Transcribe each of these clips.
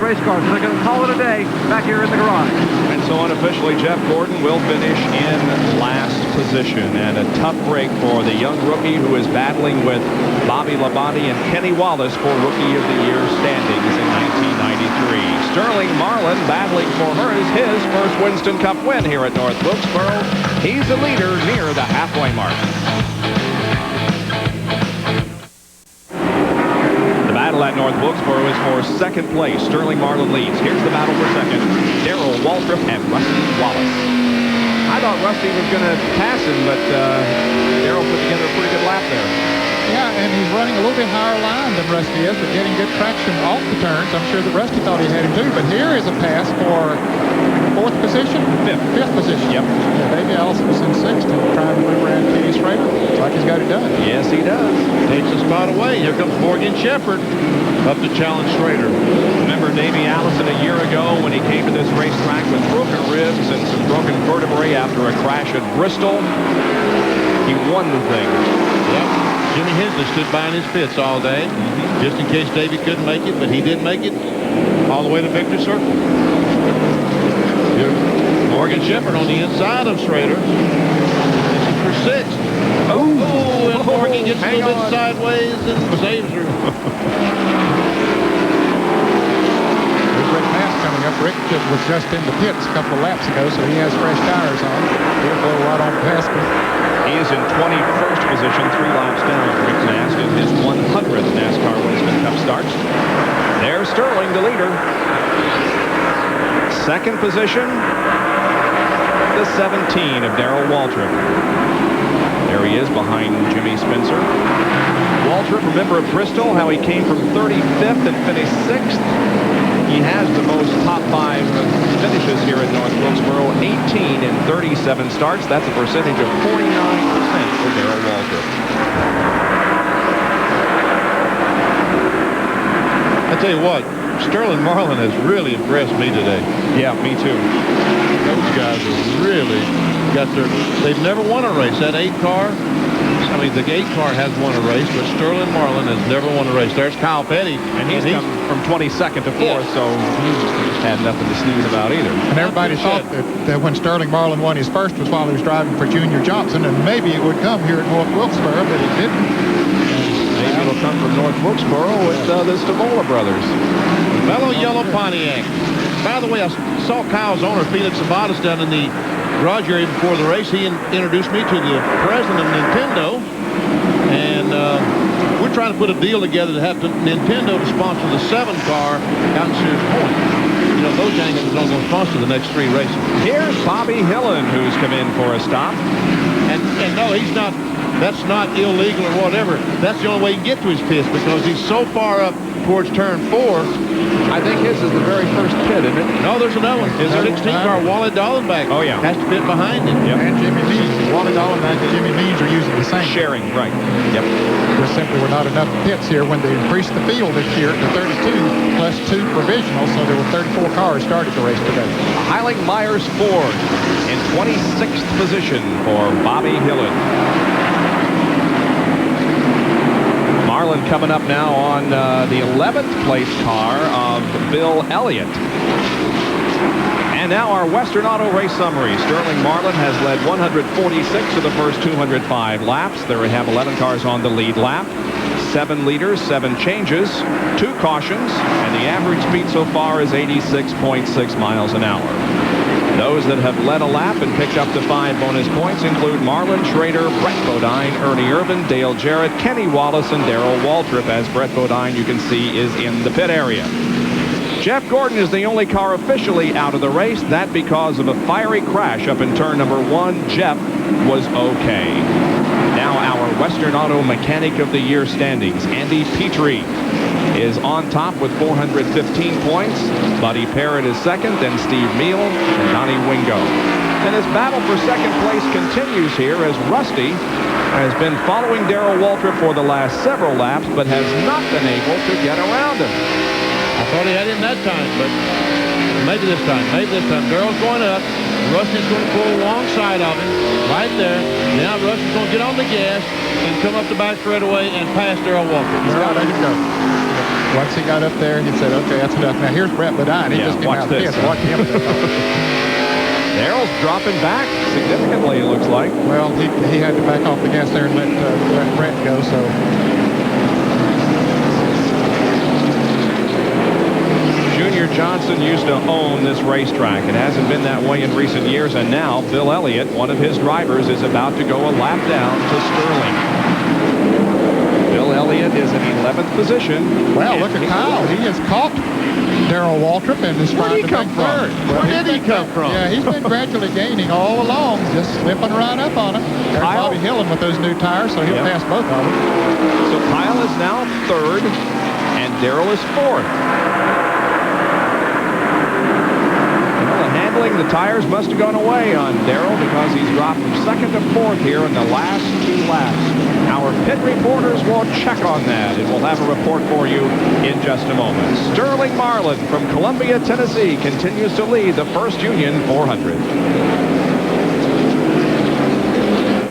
race car. So they're going to call it a day back here in the garage. And so unofficially, Jeff Gordon will finish in last position. And a tough break for the young rookie who is battling with Bobby Labonte and Kenny Wallace for Rookie of the Year standings in 1993. Sterling Marlin battling for his first Winston Cup win here at North Wilkesboro. He's the leader near the halfway mark. The battle at North Wilkesboro is for second place. Sterling Marlin leads. Here's the battle for second. Darrell Waltrip and Rusty Wallace. I thought Rusty was going to pass him, but Darrell put together a pretty good lap there. Yeah, and he's running a little bit higher line than Rusty is, but getting good traction off the turns. I'm sure that Rusty thought he had him too, but here is a pass for fourth position? Fifth position. Yep. Yeah, Davey Allison was in sixth and trying to move around Kenny Schrader. Looks like he's got it done. Yes, he does. Takes the spot away. Here comes Morgan Shepherd up to challenge Schrader. Remember Davey Allison a year ago when he came to this racetrack with broken ribs and some broken vertebrae after a crash at Bristol? He won the thing. Yep. Jimmy Hensley stood by in his pits all day, just in case Davey couldn't make it, but he did make it all the way to Victory Circle. Morgan Shepherd on the inside of Schrader. For sixth. Oh, and Morgan gets a little bit sideways and saves her. There's Rick Mass coming up. Rick was just in the pits a couple of laps ago, so he has fresh tires on. He'll blow right on past him. He is in 21st position, 3 laps down. Rick Mast in his 100th NASCAR Winston Cup starts. There's Sterling, the leader. Second position, the 17 of Darrell Waltrip. There he is behind Jimmy Spencer. Waltrip, remember at Bristol how he came from 35th and finished 6th? He has the most top 5 finishes here at North Wilkesboro, 18 in 37 starts. That's a percentage of 49% for Darrell Waltrip. I tell you what, Sterling Marlin has really impressed me today. Yeah, me too. Those guys are really they've never won a race. That 8 car, I mean, the 8 car has won a race, but Sterling Marlin has never won a race. There's Kyle Petty. And he's come from 22nd to 4th, so he's had nothing to sneeze about either. And everybody thought that when Sterling Marlin won his first was while he was driving for Junior Johnson, and maybe it would come here at North Wilkesboro, but it didn't. Maybe it'll come from North Wilkesboro with the Stavola brothers. Mellow yellow Pontiac. By the way, I saw Kyle's owner, Felix Sabatas, down in the garage area before the race. He introduced me to the president of Nintendo, and we're trying to put a deal together to have Nintendo to sponsor the 7 car out in Sears Point. You know, those Yankees are going to sponsor the next 3 races. Here's Bobby Hillen, who's come in for a stop. And no, he's not. That's not illegal or whatever. That's the only way he can get to his pits because he's so far up towards turn 4. I think his is the very first pit, isn't it? No, there's another one. Is 16 car Wally Dallenbach. Oh, yeah. Has to pit behind him. Yep. And Jimmy Means. Wally Dallenbach and Jimmy Means are using the same. Sharing, right. Yep. There simply were not enough pits here when they increased the field this year to 32 plus 2 provisional, so there were 34 cars started the race today. Heiling Myers Ford in 26th position for Bobby Hillen. Marlin coming up now on the 11th place car of Bill Elliott. And now our Western Auto Race summary. Sterling Marlin has led 146 of the first 205 laps. There we have 11 cars on the lead lap. 7 leaders, 7 changes, 2 cautions, and the average speed so far is 86.6 miles an hour. Those that have led a lap and picked up the 5 bonus points include Marlin, Schrader, Brett Bodine, Ernie Irvin, Dale Jarrett, Kenny Wallace, and Darrell Waltrip, as Brett Bodine, you can see, is in the pit area. Jeff Gordon is the only car officially out of the race. That because of a fiery crash up in turn number 1. Jeff was okay. Now our Western Auto Mechanic of the Year standings. Andy Petrie is on top with 415 points. Buddy Parrott is second, then Steve Meal and Donnie Wingo. And this battle for second place continues here as Rusty has been following Darrell Waltrip for the last several laps, but has not been able to get around him. I thought he had him that time, but maybe this time. Darrell's going up. Rusty's going to pull alongside of him right there. Now Rusty's going to get on the gas and come up the back straightaway and pass Darrell Waltrip. Well, let him go. Once he got up there, he said, okay, that's enough. Now here's Brett Bedine. He Yeah, just came watch out of the this. pit. Watch him. Darrell's dropping back significantly, it looks like. Well, he had to back off the gas there and let Brett go, so. Junior Johnson used to own this racetrack. It hasn't been that way in recent years, and now Bill Elliott, one of his drivers, is about to go a lap down to Sterling. Bill Elliott is in 11th position. Well, look at Kyle. He has caught Darrell Waltrip and is trying to take third. Where did he come from? Yeah, he's been gradually gaining all along, just slipping right up on him. There's Kyle? Bobby Hillen with those new tires, so he'll pass both of them. So Kyle is now third, and Darrell is fourth. The tires must have gone away on Darrell because he's dropped from second to fourth here in the last 2 laps. Our pit reporters will check on that, and we'll have a report for you in just a moment. Sterling Marlin from Columbia, Tennessee continues to lead the First Union 400.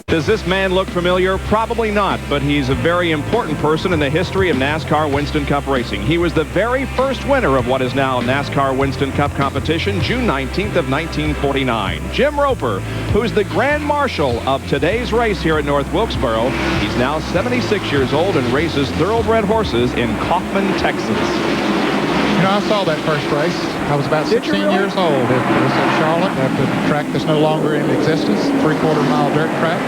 Does this man look familiar? Probably not, but he's a very important person in the history of NASCAR Winston Cup racing. He was the very first winner of what is now NASCAR Winston Cup competition, June 19th of 1949. Jim Roper, who's the Grand Marshal of today's race here at North Wilkesboro. He's now 76 years old and races thoroughbred horses in Kaufman, Texas. You know, I saw that first race. I was about 16 years old. It was in Charlotte at the track that's no longer in existence, 3/4-mile dirt track.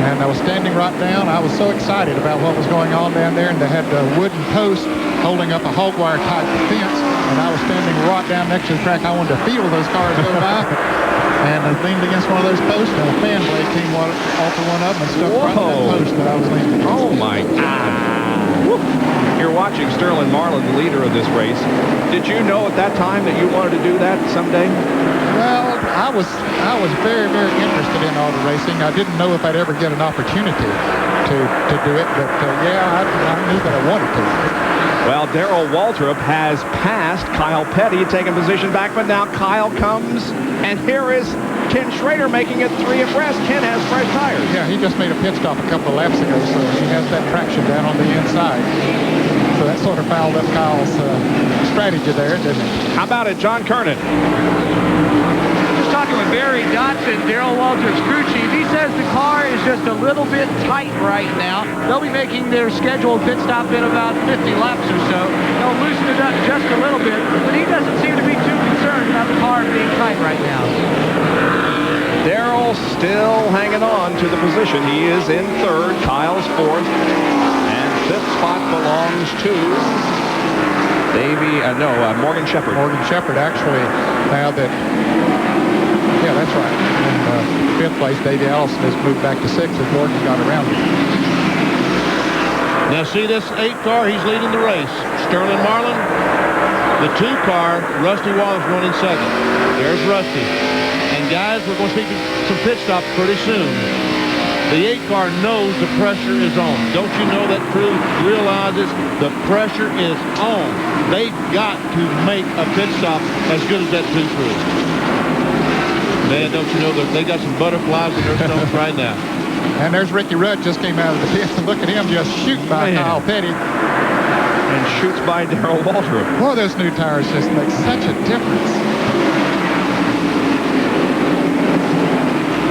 And I was standing right down. I was so excited about what was going on down there, and they had a wooden post holding up a hog wire type fence, and I was standing right down next to the track. I wanted to feel those cars go by. And I leaned against one of those posts, and a fan blade came off of one of them and stuck right in that post that I was leaning against. Oh, my God. You're watching Sterling Marlin, the leader of this race. Did you know at that time that you wanted to do that someday? Well, I was very, very interested in auto racing. I didn't know if I'd ever get an opportunity to do it, but yeah, I knew that I wanted to. Well, Darrell Waltrip has passed Kyle Petty, taking position back, but now Kyle comes, and here is Ken Schrader making it 3 abreast. Ken has fresh tires. Yeah, he just made a pit stop a couple of laps ago, so he has that traction down on the inside. So that sort of fouled up Kyle's strategy there, didn't it? How about it, John Kernan? Just talking with Barry Dotson, Darrell Waltrip's crew chief. He says the car is just a little bit tight right now. They'll be making their scheduled pit stop in about 50 laps or so. They'll loosen it up just a little bit, but he doesn't seem to be too concerned about the car being tight right now. Darrell still hanging on to the position. He is in third. Kyle's fourth. And fifth spot belongs to Morgan Shepherd. Morgan Shepherd, actually, now that, yeah, that's right. In fifth place, Davey Allison has moved back to sixth as Morgan got around him. Now see this 8 car, he's leading the race. Sterling Marlin, the 2 car, Rusty Wallace running second. There's Rusty. And guys, we're going to see some pit stops pretty soon. The 8 car knows the pressure is on. Don't you know that crew realizes the pressure is on? They've got to make a pit stop as good as that 2 crew. Man, don't you know that they got some butterflies in their stomachs right now. And there's Ricky Rudd just came out of the pits, and look at him just shoot by Kyle Petty. And shoots by Darrell Waltrip. Boy, those new tires just make such a difference.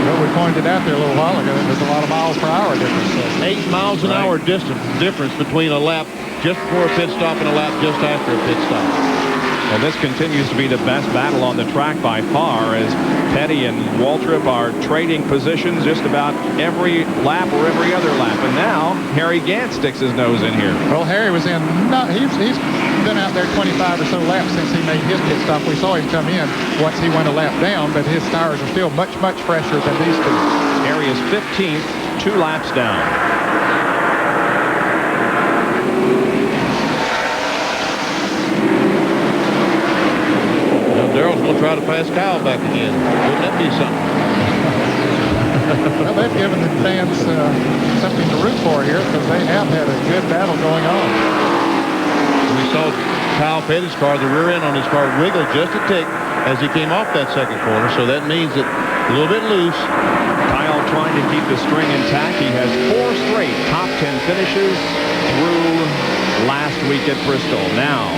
Well, we pointed out there a little while ago that there's a lot of miles per hour difference. 8 miles an hour difference between a lap just before a pit stop and a lap just after a pit stop. Well, this continues to be the best battle on the track by far, as Petty and Waltrip are trading positions just about every lap or every other lap. And now Harry Gant sticks his nose in here. Well, Harry was in, he's been out there 25 or so laps since he made his pit stop. We saw him come in once he went a lap down, but his tires are still much, much fresher than these two. Harry is 15th, 2 laps down. Darrell's going to try to pass Kyle back again. Wouldn't that be something? Well, they've given the fans something to root for here because they have had a good battle going on. We saw Kyle Petty's car, the rear end on his car, wiggle just a tick as he came off that second corner, so that means that a little bit loose. Kyle trying to keep the string intact. He has 4 straight top 10 finishes through last week at Bristol. Now